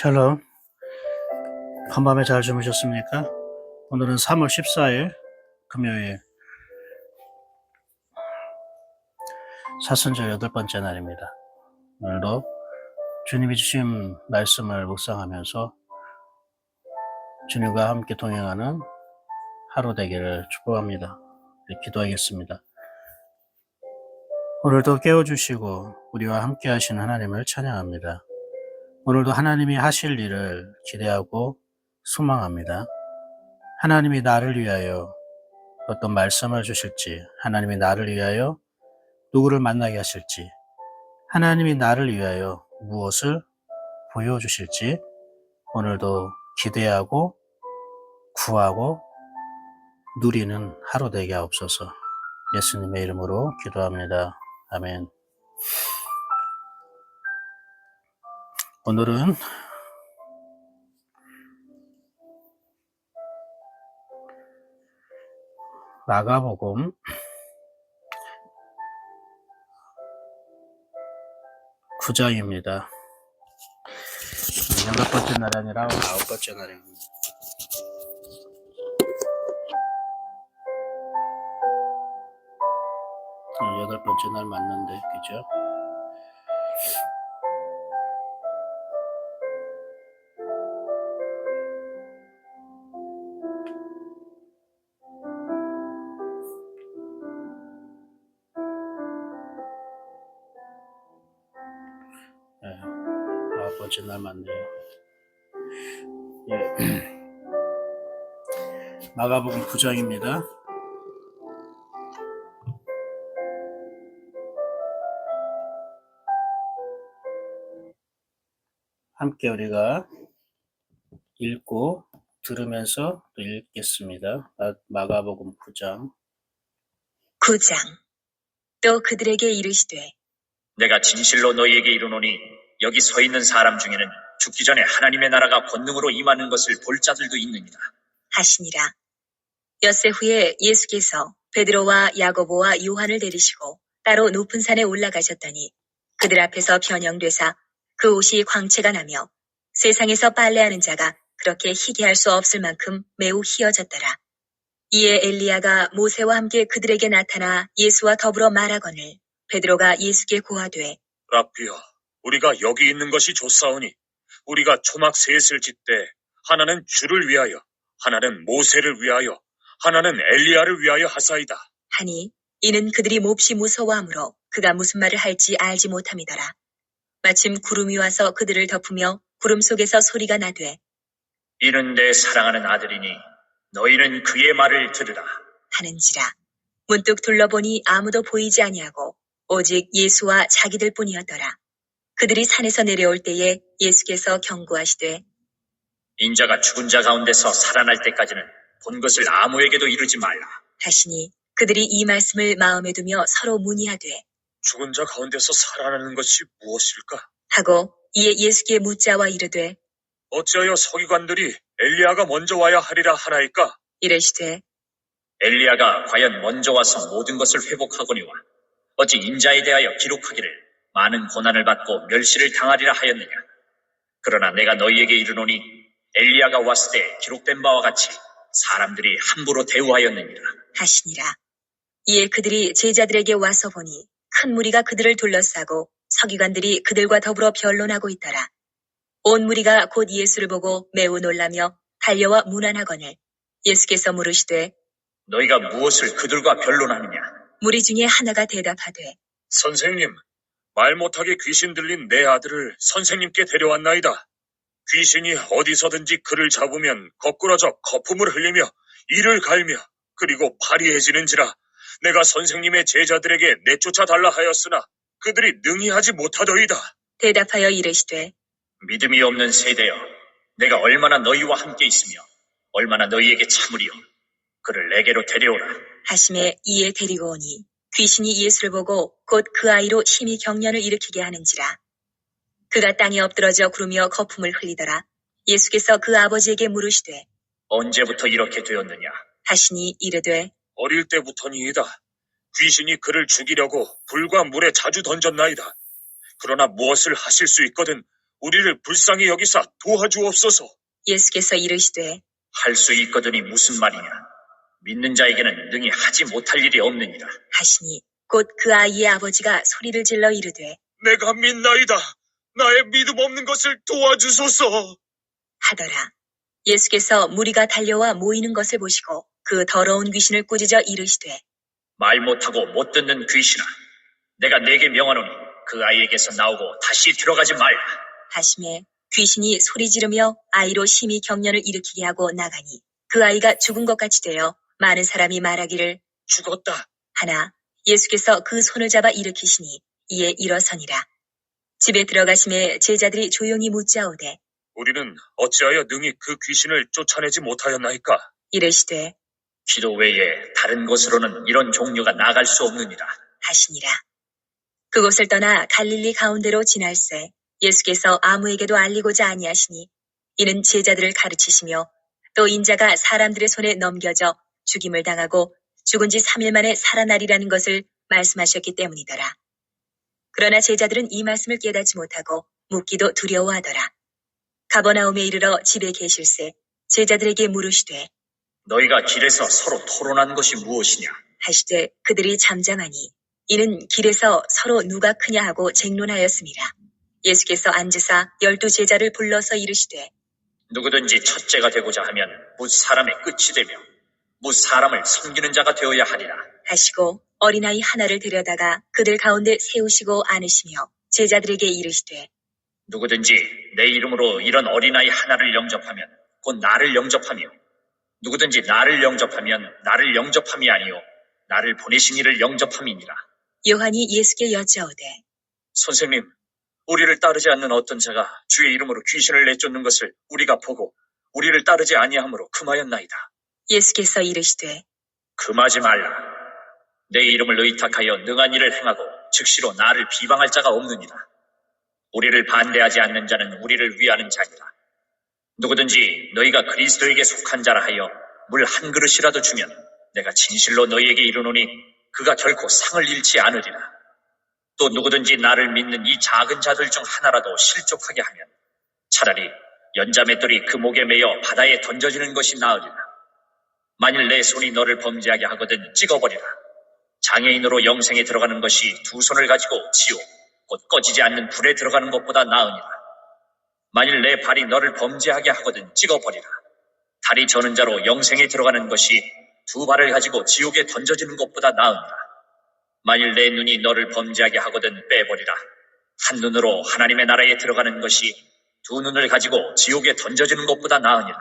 샬롬. 한밤에 잘 주무셨습니까? 오늘은 3월 14일 금요일 사순절 8번째 날입니다. 오늘도 주님이 주신 말씀을 묵상하면서 주님과 함께 동행하는 하루 되기를 축복합니다. 기도하겠습니다. 오늘도 깨워주시고 우리와 함께 하신 하나님을 찬양합니다. 오늘도 하나님이 하실 일을 기대하고 소망합니다. 하나님이 나를 위하여 어떤 말씀을 주실지, 하나님이 나를 위하여 누구를 만나게 하실지, 하나님이 나를 위하여 무엇을 보여주실지 오늘도 기대하고 구하고 누리는 하루 되게 하옵소서. 예수님의 이름으로 기도합니다. 아멘. 오늘은 마가복음 9장입니다. 8번째 날이 아니라 9번째 날입니다. 여덟 번째 날 맞는데, 그죠? 네, 9번째 날 맞네요. 예. 마가복음 9장입니다. 함께 우리가 읽고 들으면서 또 읽겠습니다. 마가복음 9장. 9장. 또 그들에게 이르시되 내가 진실로 너희에게 이르노니 여기 서 있는 사람 중에는 죽기 전에 하나님의 나라가 권능으로 임하는 것을 볼 자들도 있느니라 하시니라. 엿새 후에 예수께서 베드로와 야고보와 요한을 데리시고 따로 높은 산에 올라가셨더니 그들 앞에서 변형되사 그 옷이 광채가 나며 세상에서 빨래하는 자가 그렇게 희게 할 수 없을 만큼 매우 희어졌더라. 이에 엘리야가 모세와 함께 그들에게 나타나 예수와 더불어 말하거늘 베드로가 예수께 고하되 랍비여, 우리가 여기 있는 것이 좋사오니 우리가 초막 셋을 짓되 하나는 주를 위하여, 하나는 모세를 위하여, 하나는 엘리야를 위하여 하사이다. 하니 이는 그들이 몹시 무서워하므로 그가 무슨 말을 할지 알지 못함이더라. 마침 구름이 와서 그들을 덮으며 구름 속에서 소리가 나되 이는 내 사랑하는 아들이니 너희는 그의 말을 들으라. 하는지라. 문득 둘러보니 아무도 보이지 아니하고 오직 예수와 자기들 뿐이었더라. 그들이 산에서 내려올 때에 예수께서 경고하시되 인자가 죽은 자 가운데서 살아날 때까지는 본 것을 아무에게도 이르지 말라. 하시니 그들이 이 말씀을 마음에 두며 서로 문의하되 죽은 자 가운데서 살아나는 것이 무엇일까? 하고 이에 예수께 묻자와 이르되 어찌하여 서기관들이 엘리야가 먼저 와야 하리라 하나이까? 이르시되 엘리야가 과연 먼저 와서 모든 것을 회복하거니와 어찌 인자에 대하여 기록하기를 많은 고난을 받고 멸시를 당하리라 하였느냐. 그러나 내가 너희에게 이르노니 엘리야가 왔을 때 기록된 바와 같이 사람들이 함부로 대우하였느니라. 하시니라. 이에 그들이 제자들에게 와서 보니 큰 무리가 그들을 둘러싸고 서기관들이 그들과 더불어 변론하고 있더라. 온 무리가 곧 예수를 보고 매우 놀라며 달려와 문안하거늘 예수께서 물으시되 너희가 무엇을 그들과 변론하느냐. 무리 중에 하나가 대답하되 선생님, 말 못하게 귀신 들린 내 아들을 선생님께 데려왔나이다. 귀신이 어디서든지 그를 잡으면 거꾸러져 거품을 흘리며 이를 갈며 그리고 파리해지는지라. 내가 선생님의 제자들에게 내쫓아 달라 하였으나 그들이 능히 하지 못하더이다. 대답하여 이르시되 믿음이 없는 세대여, 내가 얼마나 너희와 함께 있으며 얼마나 너희에게 참으리요. 그를 내게로 데려오라. 하심에 이에 데리고 오니 귀신이 예수를 보고 곧 그 아이로 심히 경련을 일으키게 하는지라. 그가 땅에 엎드러져 구르며 거품을 흘리더라. 예수께서 그 아버지에게 물으시되 언제부터 이렇게 되었느냐. 하시니 이르되 어릴 때부터니이다. 귀신이 그를 죽이려고 불과 물에 자주 던졌나이다. 그러나 무엇을 하실 수 있거든 우리를 불쌍히 여기사 도와주옵소서. 예수께서 이르시되 할 수 있거든이 무슨 말이냐? 믿는 자에게는 능히 하지 못할 일이 없느니라. 하시니 곧 그 아이의 아버지가 소리를 질러 이르되 내가 믿나이다. 나의 믿음 없는 것을 도와주소서. 하더라. 예수께서 무리가 달려와 모이는 것을 보시고 그 더러운 귀신을 꾸짖어 이르시되 말 못하고 못 듣는 귀신아, 내가 네게 명하노니 그 아이에게서 나오고 다시 들어가지 말라. 하심에 귀신이 소리 지르며 아이로 심히 경련을 일으키게 하고 나가니 그 아이가 죽은 것 같이 되어 많은 사람이 말하기를 죽었다. 하나 예수께서 그 손을 잡아 일으키시니 이에 일어서니라. 집에 들어가심에 제자들이 조용히 묻자오되 우리는 어찌하여 능히 그 귀신을 쫓아내지 못하였나이까? 이르시되 기도 외에 다른 곳으로는 이런 종류가 나갈 수 없느니라. 하시니라. 그곳을 떠나 갈릴리 가운데로 지날새 예수께서 아무에게도 알리고자 아니하시니 이는 제자들을 가르치시며 또 인자가 사람들의 손에 넘겨져 죽임을 당하고 죽은 지 3일 만에 살아나리라는 것을 말씀하셨기 때문이더라. 그러나 제자들은 이 말씀을 깨닫지 못하고 묻기도 두려워하더라. 가버나움에 이르러 집에 계실새 제자들에게 물으시되 너희가 길에서 서로 토론한 것이 무엇이냐? 하시되 그들이 잠잠하니 이는 길에서 서로 누가 크냐 하고 쟁론하였습니다. 예수께서 앉으사 12 제자를 불러서 이르시되 누구든지 첫째가 되고자 하면 무 사람의 끝이 되며 무 사람을 섬기는 자가 되어야 하리라. 하시고 어린아이 하나를 데려다가 그들 가운데 세우시고 안으시며 제자들에게 이르시되 누구든지 내 이름으로 이런 어린아이 하나를 영접하면 곧 나를 영접하며 누구든지 나를 영접하면 나를 영접함이 아니요 나를 보내신 이를 영접함이니라. 요한이 예수께 여짜오되 선생님, 우리를 따르지 않는 어떤 자가 주의 이름으로 귀신을 내쫓는 것을 우리가 보고 우리를 따르지 아니하므로 금하였나이다. 예수께서 이르시되 금하지 말라. 내 이름을 의탁하여 능한 일을 행하고 즉시로 나를 비방할 자가 없느니라. 우리를 반대하지 않는 자는 우리를 위하는 자니라. 누구든지 너희가 그리스도에게 속한 자라 하여 물 한 그릇이라도 주면 내가 진실로 너희에게 이르노니 그가 결코 상을 잃지 않으리라. 또 누구든지 나를 믿는 이 작은 자들 중 하나라도 실족하게 하면 차라리 연자맷돌이 그 목에 매여 바다에 던져지는 것이 나으리라. 만일 내 손이 너를 범죄하게 하거든 찍어버리라. 장애인으로 영생에 들어가는 것이 2 손을 가지고 지옥 곧 꺼지지 않는 불에 들어가는 것보다 나으니라. 만일 내 발이 너를 범죄하게 하거든 찍어버리라. 다리 저는 자로 영생에 들어가는 것이 2 발을 가지고 지옥에 던져지는 것보다 나으니라. 만일 내 눈이 너를 범죄하게 하거든 빼버리라. 한 눈으로 하나님의 나라에 들어가는 것이 2 눈을 가지고 지옥에 던져지는 것보다 나으니라.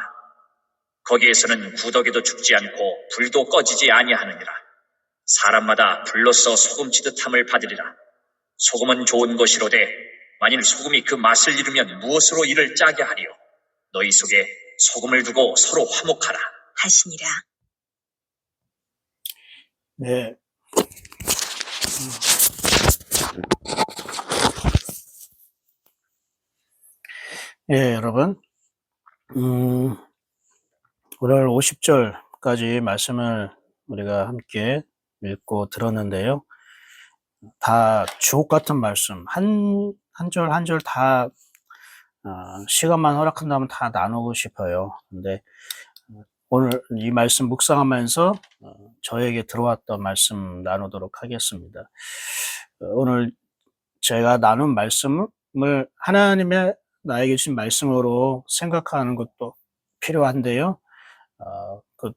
거기에서는 구더기도 죽지 않고 불도 꺼지지 아니하느니라. 사람마다 불로써 소금치듯함을 받으리라. 소금은 좋은 것이로되 만일 소금이 그 맛을 잃으면 무엇으로 이를 짜게 하리요? 너희 속에 소금을 두고 서로 화목하라. 하시니라. 네. 예, 여러분. 오늘 50절까지 말씀을 우리가 함께 읽고 들었는데요. 다 주옥 같은 말씀, 한 절 한 절 다 시간만 허락한다면 다 나누고 싶어요. 근데 오늘 이 말씀 묵상하면서 저에게 들어왔던 말씀 나누도록 하겠습니다. 오늘 제가 나눈 말씀을 하나님의 나에게 주신 말씀으로 생각하는 것도 필요한데요.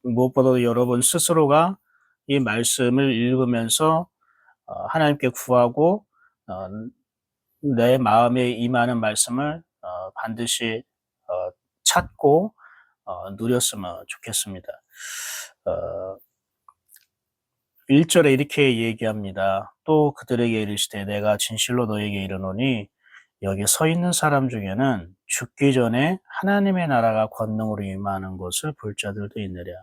무엇보다도 여러분 스스로가 이 말씀을 읽으면서 하나님께 구하고 내 마음에 임하는 말씀을 반드시 찾고 누렸으면 좋겠습니다. 1절에 이렇게 얘기합니다. 또 그들에게 이르시되 내가 진실로 너에게 이르노니 여기 서 있는 사람 중에는 죽기 전에 하나님의 나라가 권능으로 임하는 것을 볼 자들도 있느랴.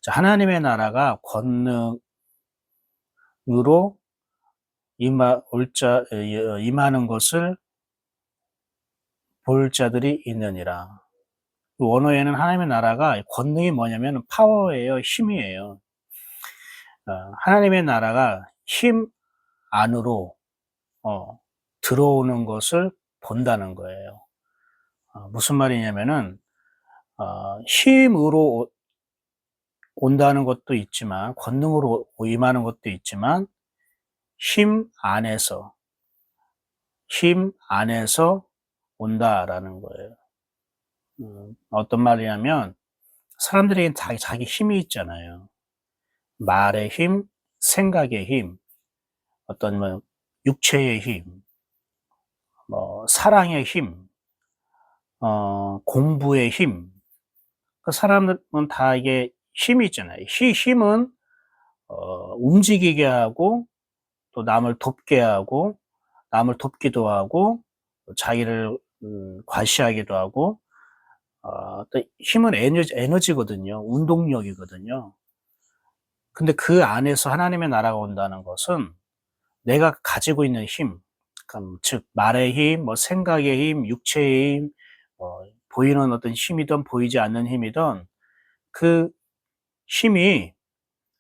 자, 하나님의 나라가 권능으로 임하는 것을 볼 자들이 있느니라. 원어에는 하나님의 나라가 권능이 뭐냐면 파워예요, 힘이에요. 하나님의 나라가 힘 안으로 들어오는 것을 본다는 거예요. 무슨 말이냐면은 힘으로 온다는 것도 있지만 권능으로 임하는 것도 있지만 힘 안에서 온다라는 거예요. 어떤 말이냐면 사람들에겐 자기 힘이 있잖아요. 말의 힘, 생각의 힘, 어떤 뭐 육체의 힘, 뭐 사랑의 힘, 공부의 힘. 그 사람은 다 이게 힘이 있잖아요. 힘은 움직이게 하고 또 남을 돕게 하고 남을 돕기도 하고 자기를 과시하기도 하고 또 힘은 에너지거든요. 운동력이거든요. 근데 그 안에서 하나님의 나라가 온다는 것은 내가 가지고 있는 힘, 그러니까 즉 말의 힘, 뭐 생각의 힘, 육체의 힘, 보이는 어떤 힘이든 보이지 않는 힘이든 그 힘이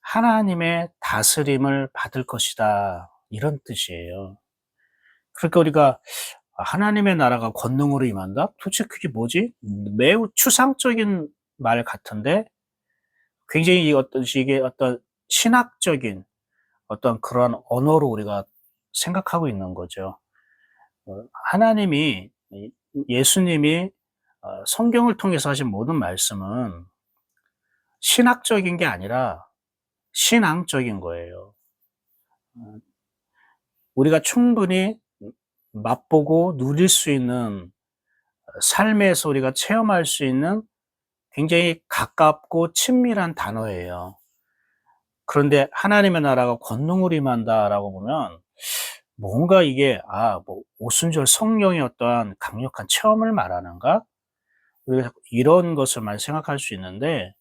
하나님의 다스림을 받을 것이다. 이런 뜻이에요. 그러니까 우리가 하나님의 나라가 권능으로 임한다? 도대체 그게 뭐지? 매우 추상적인 말 같은데 굉장히 이게 어떤 신학적인 어떤 그런 언어로 우리가 생각하고 있는 거죠. 하나님이, 예수님이 성경을 통해서 하신 모든 말씀은 신학적인 게 아니라 신앙적인 거예요. 우리가 충분히 맛보고 누릴 수 있는 삶에서 우리가 체험할 수 있는 굉장히 가깝고 친밀한 단어예요. 그런데 하나님의 나라가 권능으로 임한다라고 보면 뭔가 이게 뭐 오순절 성령의 어떠한 강력한 체험을 말하는가? 우리가 이런 것을만 생각할 수 있는데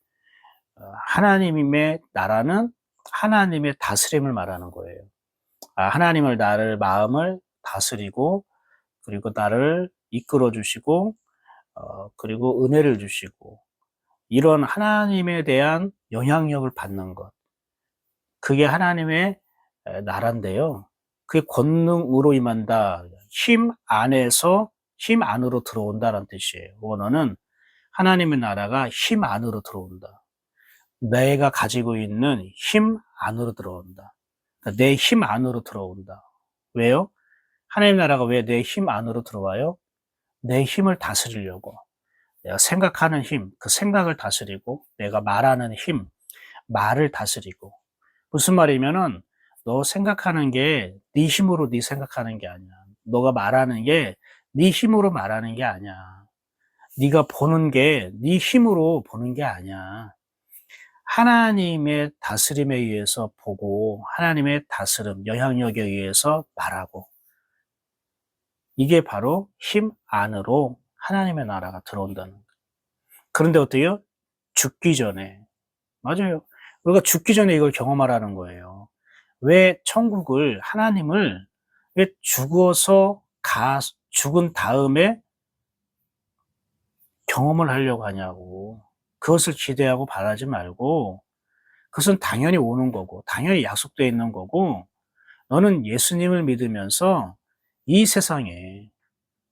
하나님의 나라는 하나님의 다스림을 말하는 거예요. 하나님을 나를 마음을 다스리고 그리고 나를 이끌어 주시고 그리고 은혜를 주시고 이런 하나님에 대한 영향력을 받는 것. 그게 하나님의 나라인데요. 그게 권능으로 임한다. 힘 안으로 들어온다는 뜻이에요. 원어는 하나님의 나라가 힘 안으로 들어온다. 내가 가지고 있는 힘 안으로 들어온다. 그러니까 내 힘 안으로 들어온다. 왜요? 하나님 나라가 왜 내 힘 안으로 들어와요? 내 힘을 다스리려고. 내가 생각하는 힘, 그 생각을 다스리고, 내가 말하는 힘, 말을 다스리고. 무슨 말이면은, 너 생각하는 게 네 힘으로 네 생각하는 게 아니야. 너가 말하는 게 네 힘으로 말하는 게 아니야. 네가 보는 게 네 힘으로 보는 게 아니야. 하나님의 다스림에 의해서 보고, 하나님의 다스림, 영향력에 의해서 말하고. 이게 바로 힘 안으로 하나님의 나라가 들어온다는 거예요. 그런데 어때요? 죽기 전에. 맞아요. 우리가 죽기 전에 이걸 경험하라는 거예요. 왜 하나님을 왜 죽은 다음에 경험을 하려고 하냐고. 그것을 기대하고 바라지 말고, 그것은 당연히 오는 거고, 당연히 약속되어 있는 거고, 너는 예수님을 믿으면서 이 세상에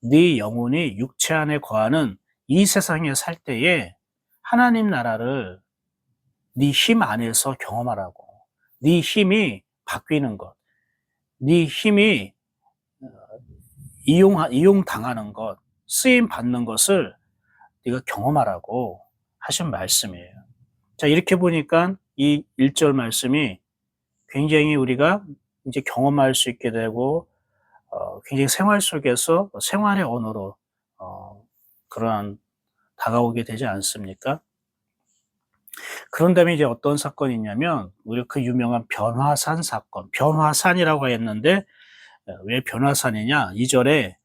네 영혼이 육체 안에 거하는 이 세상에 살 때에 하나님 나라를 네 힘 안에서 경험하라고. 네 힘이 바뀌는 것, 네 힘이 이용당하는 것, 쓰임 받는 것을 네가 경험하라고 하신 말씀이에요. 자, 이렇게 보니까 이 1절 말씀이 굉장히 우리가 이제 경험할 수 있게 되고 굉장히 생활 속에서 생활의 언어로 그러한 다가오게 되지 않습니까? 그런 다음에 이제 어떤 사건이 있냐면 우리 그 유명한 변화산 사건, 변화산이라고 했는데 왜 변화산이냐? 2절에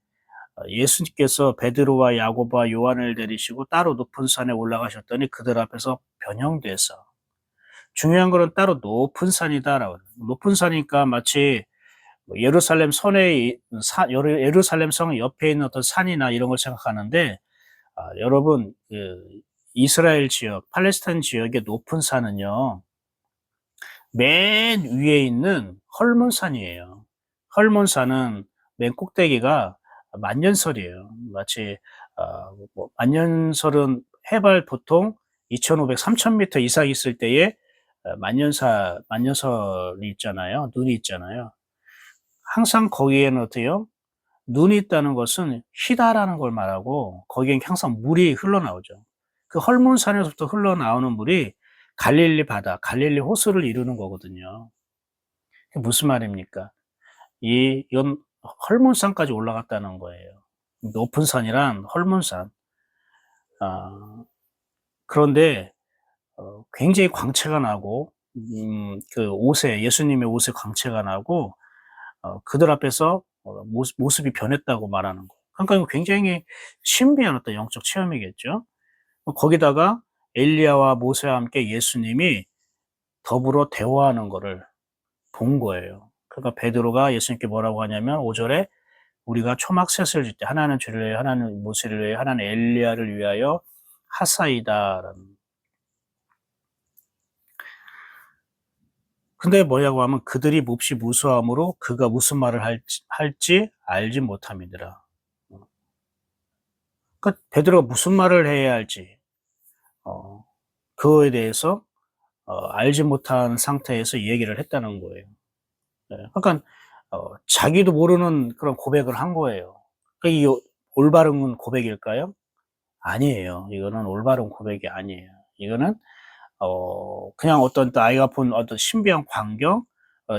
예수님께서 베드로와 야고보와 요한을 데리시고 따로 높은 산에 올라가셨더니 그들 앞에서 변형돼서 중요한 거는 따로 높은 산이다라고. 높은 산이니까 마치 예루살렘 예루살렘 성 옆에 있는 어떤 산이나 이런 걸 생각하는데 여러분 이스라엘 지역, 팔레스타인 지역의 높은 산은요 맨 위에 있는 헐몬산이에요. 헐몬산은 맨 꼭대기가 만년설이에요. 마치 만년설은 해발 보통 2,500, 3,000m 이상 있을 때에 만년설이 있잖아요. 눈이 있잖아요. 항상 거기에는 어때요? 눈이 있다는 것은 희다라는 걸 말하고 거기엔 항상 물이 흘러나오죠. 그 헐몬산에서부터 흘러나오는 물이 갈릴리 바다, 갈릴리 호수를 이루는 거거든요. 그게 무슨 말입니까? 이건 헐몬산까지 올라갔다는 거예요. 높은 산이란 헐몬산. 그런데 굉장히 광채가 나고 그 옷에 예수님의 옷에 광채가 나고 그들 앞에서 모습이 변했다고 말하는 거. 그러니까 이거 굉장히 신비한 어떤 영적 체험이겠죠. 거기다가 엘리야와 모세와 함께 예수님이 더불어 대화하는 거를 본 거예요. 그러니까 베드로가 예수님께 뭐라고 하냐면 5절에 우리가 초막셋을 질 때 하나는 주를 위하여 하나는 모세를 위하여 하나는 엘리야를 위하여 하사이다라는. 근데 뭐냐고 하면 그들이 몹시 무수함으로 그가 무슨 말을 할지 알지 못함이더라. 그러니까 베드로가 무슨 말을 해야 할지 그거에 대해서 알지 못한 상태에서 얘기를 했다는 거예요. 네. 그러니까 자기도 모르는 그런 고백을 한 거예요. 그러니까 이 올바른 고백일까요? 아니에요. 이거는 올바른 고백이 아니에요. 이거는 그냥 어떤 또 아이가 본 어떤 신비한 광경,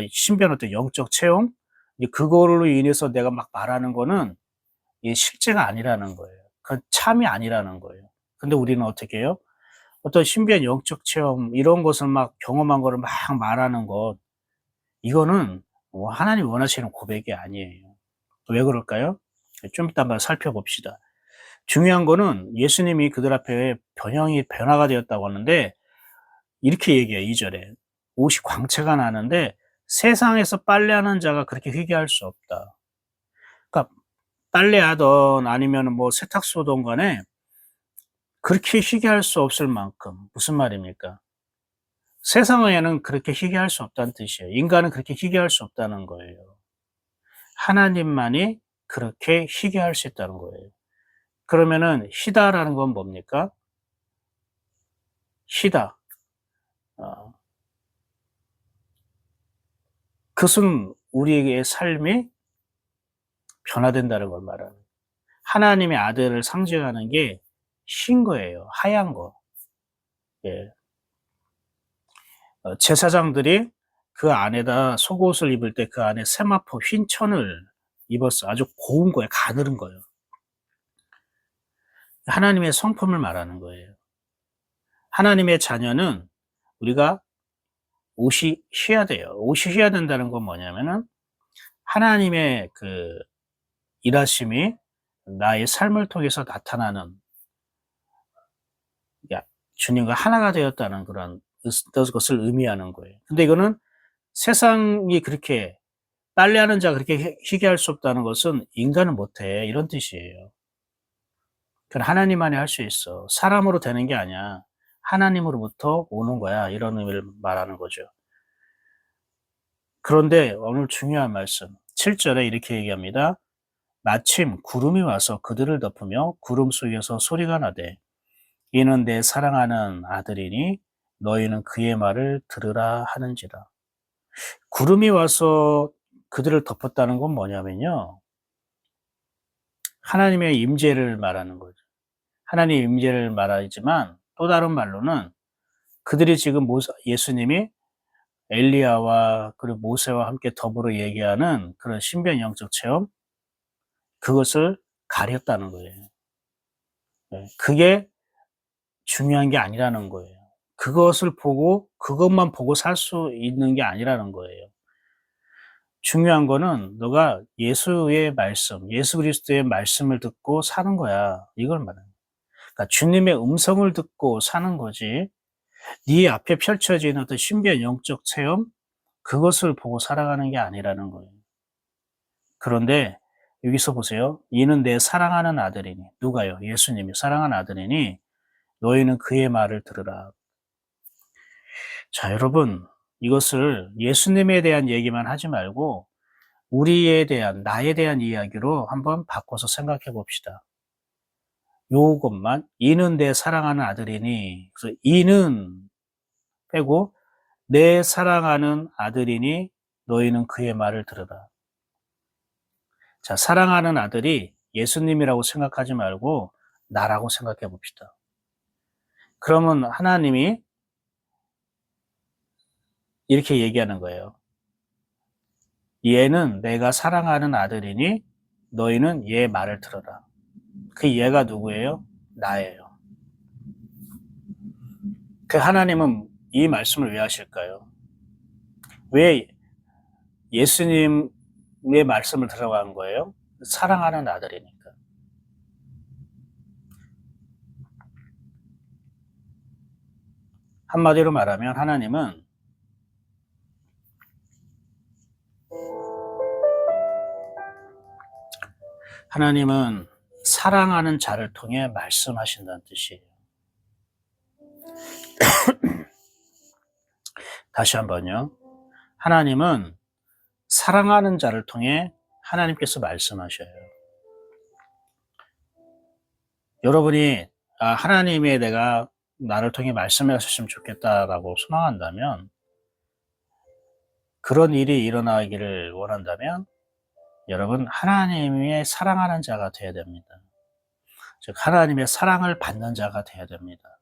신비한 어떤 영적 체험, 그거로 인해서 내가 막 말하는 거는 이게 실제가 아니라는 거예요. 그건 참이 아니라는 거예요. 근데 우리는 어떻게 해요? 어떤 신비한 영적 체험, 이런 것을 막 경험한 거를 막 말하는 것, 이거는 하나님이 원하시는 고백이 아니에요. 왜 그럴까요? 좀 이따 한번 살펴봅시다. 중요한 거는 예수님이 그들 앞에 변화가 되었다고 하는데 이렇게 얘기해요. 2절에 옷이 광채가 나는데 세상에서 빨래하는 자가 그렇게 희귀할 수 없다. 그러니까 빨래하던 아니면 뭐 세탁소든 간에 그렇게 희귀할 수 없을 만큼. 무슨 말입니까? 세상에는 그렇게 희귀할 수 없다는 뜻이에요. 인간은 그렇게 희귀할 수 없다는 거예요. 하나님만이 그렇게 희귀할 수 있다는 거예요. 그러면은 희다라는 건 뭡니까? 희다. 그것은 우리에게 삶이 변화된다는 걸 말하는 거예요. 하나님의 아들을 상징하는 게 흰 거예요. 하얀 거. 예. 제사장들이 그 안에다 속옷을 입을 때 그 안에 세마포 흰 천을 입었어. 아주 고운 거예요. 가느른 거예요. 하나님의 성품을 말하는 거예요. 하나님의 자녀는 우리가 옷이 휘어야 돼요. 옷이 휘어야 된다는 건 뭐냐면은 하나님의 그 일하심이 나의 삶을 통해서 나타나는, 주님과 하나가 되었다는 그런 것을 의미하는 거예요. 근데 이거는 세상이 그렇게 빨래하는 자가 그렇게 희귀할 수 없다는 것은 인간은 못해, 이런 뜻이에요. 그건 하나님만이 할 수 있어. 사람으로 되는 게 아니야. 하나님으로부터 오는 거야. 이런 의미를 말하는 거죠. 그런데 오늘 중요한 말씀 7절에 이렇게 얘기합니다. 마침 구름이 와서 그들을 덮으며 구름 속에서 소리가 나되 이는 내 사랑하는 아들이니 너희는 그의 말을 들으라 하는지라. 구름이 와서 그들을 덮었다는 건 뭐냐면요, 하나님의 임재를 말하는 거죠. 하나님의 임재를 말하지만 또 다른 말로는 그들이 지금 예수님이 엘리야와 그리고 모세와 함께 더불어 얘기하는 그런 신비한 영적 체험, 그것을 가렸다는 거예요. 그게 중요한 게 아니라는 거예요. 그것만 보고 살 수 있는 게 아니라는 거예요. 중요한 거는 너가 예수의 말씀, 예수 그리스도의 말씀을 듣고 사는 거야. 이걸 말하는 거야. 그러니까 주님의 음성을 듣고 사는 거지. 네 앞에 펼쳐지는 어떤 신비한 영적 체험, 그것을 보고 살아가는 게 아니라는 거예요. 그런데 여기서 보세요. 이는 내 사랑하는 아들이니. 누가요? 예수님이 사랑하는 아들이니 너희는 그의 말을 들으라. 자, 여러분, 이것을 예수님에 대한 얘기만 하지 말고 우리에 대한, 나에 대한 이야기로 한번 바꿔서 생각해 봅시다. 요것만, 이는 내 사랑하는 아들이니, 그래서 이는 빼고, 내 사랑하는 아들이니 너희는 그의 말을 들으라. 자, 사랑하는 아들이 예수님이라고 생각하지 말고 나라고 생각해 봅시다. 그러면 하나님이 이렇게 얘기하는 거예요. 얘는 내가 사랑하는 아들이니 너희는 얘 말을 들어라. 그 얘가 누구예요? 나예요. 그 하나님은 이 말씀을 왜 하실까요? 왜 예수님의 말씀을 들어간 거예요? 사랑하는 아들이니까. 한마디로 말하면 하나님은 사랑하는 자를 통해 말씀하신다는 뜻이에요. 다시 한번요. 하나님은 사랑하는 자를 통해 하나님께서 말씀하셔요. 여러분이 하나님의 내가 나를 통해 말씀하셨으면 좋겠다라고 소망한다면, 그런 일이 일어나기를 원한다면 여러분 하나님의 사랑하는 자가 되어야 됩니다. 즉 하나님의 사랑을 받는 자가 되어야 됩니다.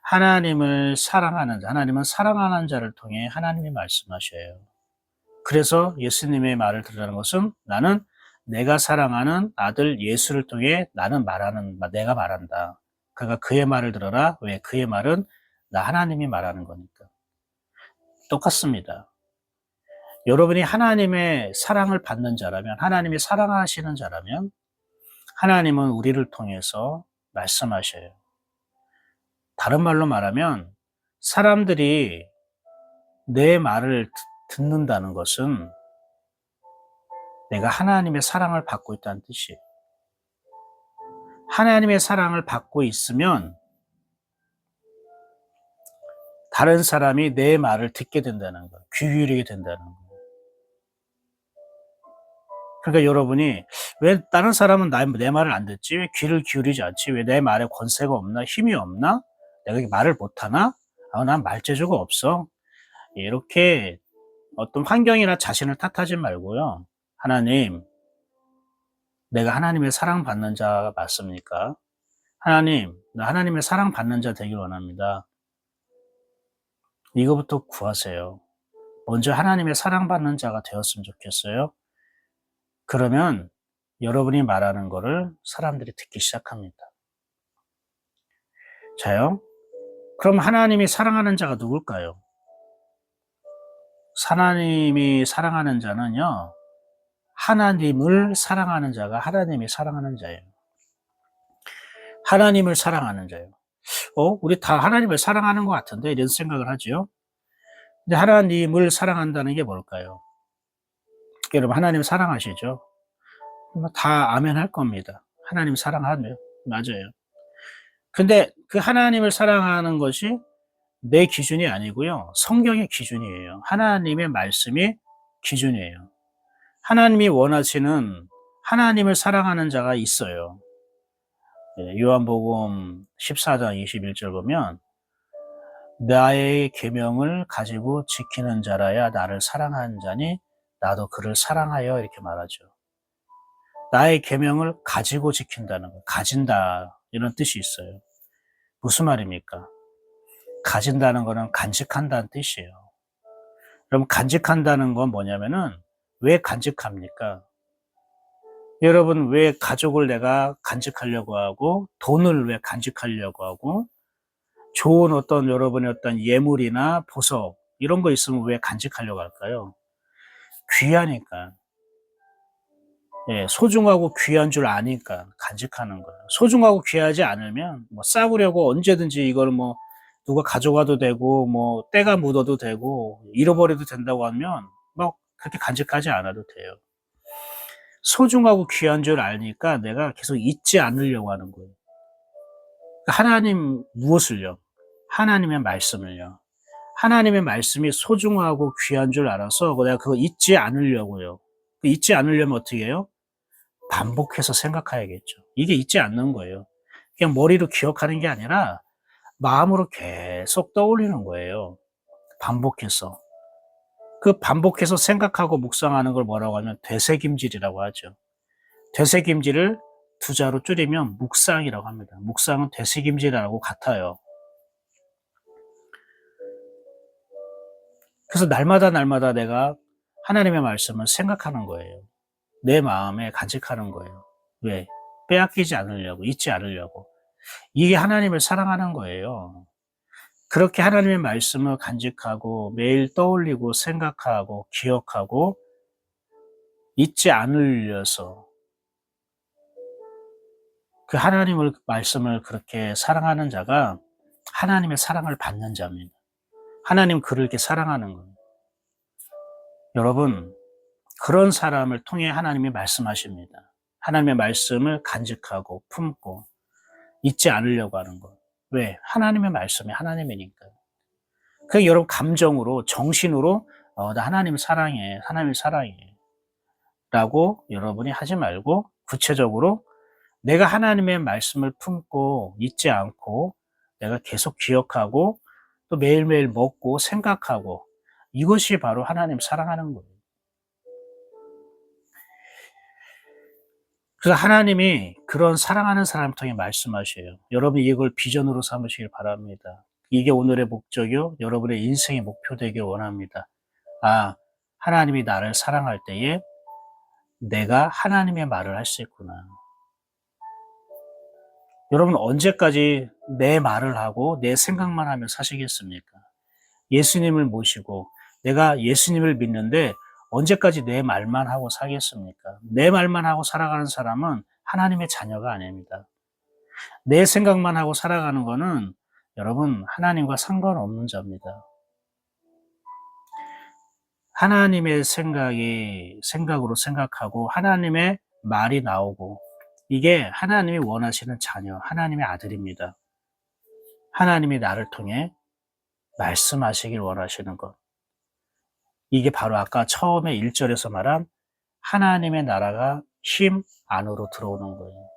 하나님은 사랑하는 자를 통해 하나님이 말씀하셔요. 그래서 예수님의 말을 들으라는 것은 나는 내가 사랑하는 아들 예수를 통해 내가 말한다. 그러니까 그의 말을 들어라. 왜? 그의 말은 나 하나님이 말하는 거니까. 똑같습니다. 여러분이 하나님의 사랑을 받는 자라면, 하나님이 사랑하시는 자라면 하나님은 우리를 통해서 말씀하셔요. 다른 말로 말하면 사람들이 내 말을 듣는다는 것은 내가 하나님의 사랑을 받고 있다는 뜻이에요. 하나님의 사랑을 받고 있으면 다른 사람이 내 말을 듣게 된다는 거예요. 귀 기울이게 된다는 거예요. 그러니까 여러분이 왜 다른 사람은 내 말을 안 듣지? 왜 귀를 기울이지 않지? 왜 내 말에 권세가 없나? 힘이 없나? 내가 말을 못하나? 난 말재주가 없어. 이렇게 어떤 환경이나 자신을 탓하지 말고요. 하나님, 내가 하나님의 사랑받는 자가 맞습니까? 하나님, 나 하나님의 사랑받는 자 되길 원합니다. 이거부터 구하세요. 먼저 하나님의 사랑받는 자가 되었으면 좋겠어요. 그러면 여러분이 말하는 거를 사람들이 듣기 시작합니다. 자요? 그럼 하나님이 사랑하는 자가 누굴까요? 하나님이 사랑하는 자는요, 하나님을 사랑하는 자가 하나님이 사랑하는 자예요. 하나님을 사랑하는 자예요. 우리 다 하나님을 사랑하는 것 같은데 이런 생각을 하죠. 근데 하나님을 사랑한다는 게 뭘까요? 여러분 하나님 사랑하시죠? 다 아멘 할 겁니다. 하나님 사랑하네요. 맞아요. 근데 그 하나님을 사랑하는 것이 내 기준이 아니고요. 성경의 기준이에요. 하나님의 말씀이 기준이에요. 하나님이 원하시는 하나님을 사랑하는 자가 있어요. 요한복음 14장 21절 보면 나의 계명을 가지고 지키는 자라야 나를 사랑하는 자니 나도 그를 사랑하여 이렇게 말하죠. 나의 계명을 가지고 지킨다는 거, 가진다 이런 뜻이 있어요. 무슨 말입니까? 가진다는 거는 간직한다는 뜻이에요. 그럼 간직한다는 건 뭐냐면은 왜 간직합니까? 여러분 왜 가족을 내가 간직하려고 하고 돈을 왜 간직하려고 하고 좋은 어떤 여러분의 어떤 예물이나 보석 이런 거 있으면 왜 간직하려고 할까요? 귀하니까. 소중하고 귀한 줄 아니까 간직하는 거예요. 소중하고 귀하지 않으면 뭐 싸우려고 언제든지 이걸 뭐 누가 가져가도 되고 뭐 때가 묻어도 되고 잃어버려도 된다고 하면 뭐 그렇게 간직하지 않아도 돼요. 소중하고 귀한 줄 아니까 내가 계속 잊지 않으려고 하는 거예요. 하나님 무엇을요? 하나님의 말씀을요. 하나님의 말씀이 소중하고 귀한 줄 알아서 내가 그거 잊지 않으려고요. 잊지 않으려면 어떻게 해요? 반복해서 생각해야겠죠. 이게 잊지 않는 거예요. 그냥 머리로 기억하는 게 아니라 마음으로 계속 떠올리는 거예요. 반복해서. 그 반복해서 생각하고 묵상하는 걸 뭐라고 하면 되새김질이라고 하죠. 되새김질을 두 자로 줄이면 묵상이라고 합니다. 묵상은 되새김질하고 같아요. 그래서 날마다 내가 하나님의 말씀을 생각하는 거예요. 내 마음에 간직하는 거예요. 왜? 빼앗기지 않으려고, 잊지 않으려고. 이게 하나님을 사랑하는 거예요. 그렇게 하나님의 말씀을 간직하고 매일 떠올리고 생각하고 기억하고 잊지 않으려서 그 하나님의 말씀을 그렇게 사랑하는 자가 하나님의 사랑을 받는 자입니다. 하나님 그를 이렇게 사랑하는 거예요. 여러분, 그런 사람을 통해 하나님이 말씀하십니다. 하나님의 말씀을 간직하고 품고 잊지 않으려고 하는 것. 왜? 하나님의 말씀이 하나님이니까요. 그냥 여러분 감정으로, 정신으로 나 하나님 사랑해, 하나님 사랑해 라고 여러분이 하지 말고 구체적으로 내가 하나님의 말씀을 품고 잊지 않고 내가 계속 기억하고 또 매일매일 먹고 생각하고 이것이 바로 하나님 사랑하는 거예요. 그래서 하나님이 그런 사랑하는 사람을 통해 말씀하셔요. 여러분이 이걸 비전으로 삼으시길 바랍니다. 이게 오늘의 목적이요. 여러분의 인생의 목표 되길 원합니다. 아, 하나님이 나를 사랑할 때에 내가 하나님의 말을 할 수 있구나. 여러분 언제까지 내 말을 하고 내 생각만 하며 사시겠습니까? 예수님을 모시고 내가 예수님을 믿는데 언제까지 내 말만 하고 살겠습니까? 내 말만 하고 살아가는 사람은 하나님의 자녀가 아닙니다. 내 생각만 하고 살아가는 거는 여러분 하나님과 상관없는 자입니다. 하나님의 생각으로 생각하고 하나님의 말이 나오고 이게 하나님이 원하시는 자녀, 하나님의 아들입니다. 하나님이 나를 통해 말씀하시길 원하시는 것. 이게 바로 아까 처음에 1절에서 말한 하나님의 나라가 힘 안으로 들어오는 거예요.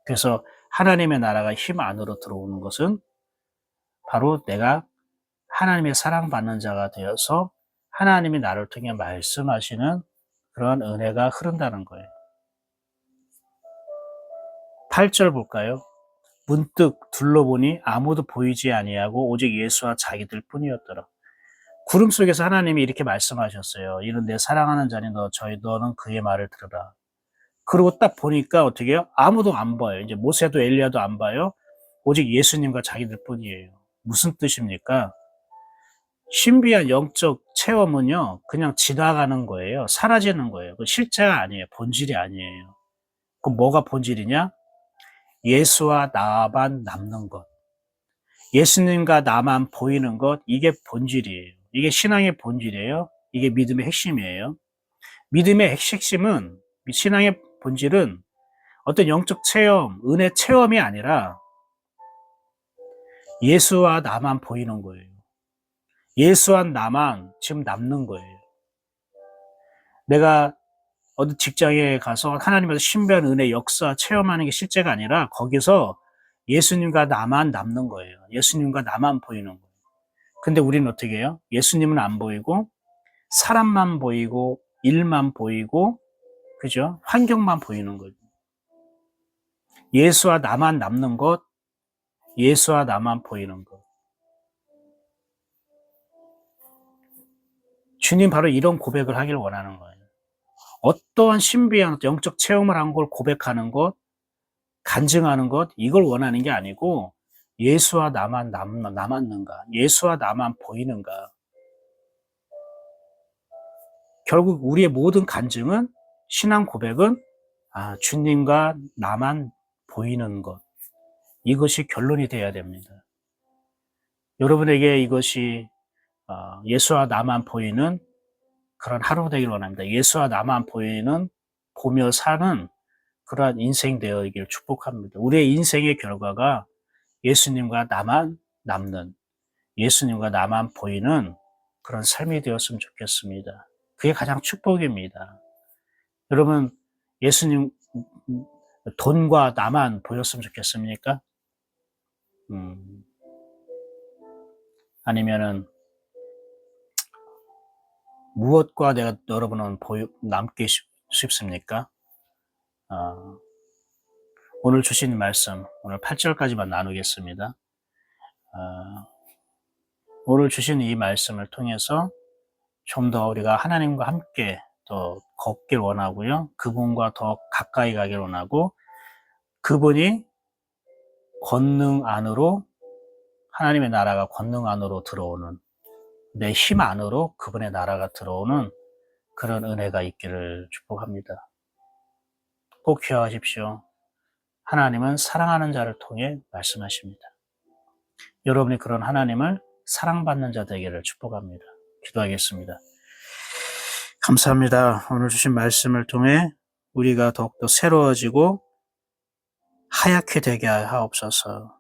그래서 하나님의 나라가 힘 안으로 들어오는 것은 바로 내가 하나님의 사랑받는 자가 되어서 하나님이 나를 통해 말씀하시는 그런 은혜가 흐른다는 거예요. 8절 볼까요? 문득 둘러보니 아무도 보이지 아니하고 오직 예수와 자기들 뿐이었더라. 구름 속에서 하나님이 이렇게 말씀하셨어요. 이는 내 사랑하는 자니 너는 그의 말을 들으라. 그리고 딱 보니까 어떻게 해요? 아무도 안 봐요. 이제 모세도 엘리야도 안 봐요. 오직 예수님과 자기들 뿐이에요. 무슨 뜻입니까? 신비한 영적 체험은요, 그냥 지나가는 거예요. 사라지는 거예요. 그 실체가 아니에요. 본질이 아니에요. 그럼 뭐가 본질이냐? 예수와 나만 남는 것. 예수님과 나만 보이는 것, 이게 본질이에요. 이게 신앙의 본질이에요. 이게 믿음의 핵심이에요. 믿음의 핵심은, 신앙의 본질은 어떤 영적 체험, 은혜 체험이 아니라 예수와 나만 보이는 거예요. 예수와 나만 지금 남는 거예요. 내가 어디 직장에 가서 하나님의 신비한 은혜 역사 체험하는 게 실제가 아니라 거기서 예수님과 나만 남는 거예요. 예수님과 나만 보이는 거예요. 근데 우리는 어떻게 해요? 예수님은 안 보이고 사람만 보이고 일만 보이고 그죠? 환경만 보이는 거죠. 예수와 나만 남는 것, 예수와 나만 보이는 것. 주님 바로 이런 고백을 하길 원하는 거예요. 어떠한 신비한 영적 체험을 한 걸 고백하는 것, 간증하는 것, 이걸 원하는 게 아니고 예수와 나만 남았는가? 예수와 나만 보이는가? 결국 우리의 모든 간증은, 신앙 고백은 주님과 나만 보이는 것. 이것이 결론이 돼야 됩니다. 여러분에게 이것이 예수와 나만 보이는 그런 하루 되길 원합니다. 예수와 나만 보며 사는 그러한 인생 되어있기를 축복합니다. 우리의 인생의 결과가 예수님과 나만 남는 예수님과 나만 보이는 그런 삶이 되었으면 좋겠습니다. 그게 가장 축복입니다. 여러분, 예수님 돈과 나만 보였으면 좋겠습니까? 아니면은 무엇과 내가 여러분은 남기 쉽습니까? 오늘 주신 말씀, 오늘 8절까지만 나누겠습니다. 오늘 주신 이 말씀을 통해서 좀 더 우리가 하나님과 함께 더 걷길 원하고요. 그분과 더 가까이 가길 원하고, 그분이 권능 안으로, 하나님의 나라가 권능 안으로 들어오는, 내 힘 안으로 그분의 나라가 들어오는 그런 은혜가 있기를 축복합니다. 꼭 기억하십시오. 하나님은 사랑하는 자를 통해 말씀하십니다. 여러분이 그런 하나님을 사랑받는 자 되기를 축복합니다. 기도하겠습니다. 감사합니다. 오늘 주신 말씀을 통해 우리가 더욱더 새로워지고 하얗게 되게 하옵소서.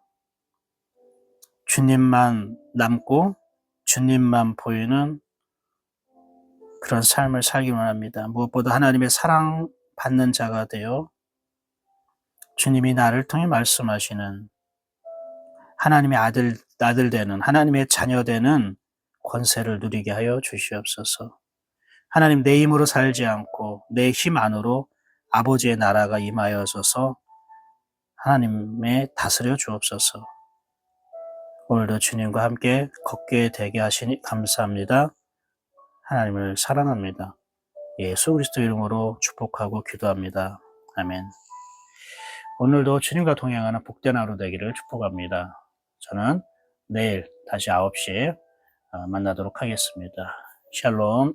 주님만 남고 주님만 보이는 그런 삶을 살기 원합니다. 무엇보다 하나님의 사랑받는 자가 되어 주님이 나를 통해 말씀하시는 하나님의 아들 되는, 하나님의 자녀 되는 권세를 누리게 하여 주시옵소서. 하나님, 내 힘으로 살지 않고 내 힘 안으로 아버지의 나라가 임하여져서 하나님의 다스려 주옵소서. 오늘도 주님과 함께 걷게 되게 하시니 감사합니다. 하나님을 사랑합니다. 예수 그리스도 이름으로 축복하고 기도합니다. 아멘. 오늘도 주님과 동행하는 복된 하루 되기를 축복합니다. 저는 내일 다시 9시에 만나도록 하겠습니다. 샬롬.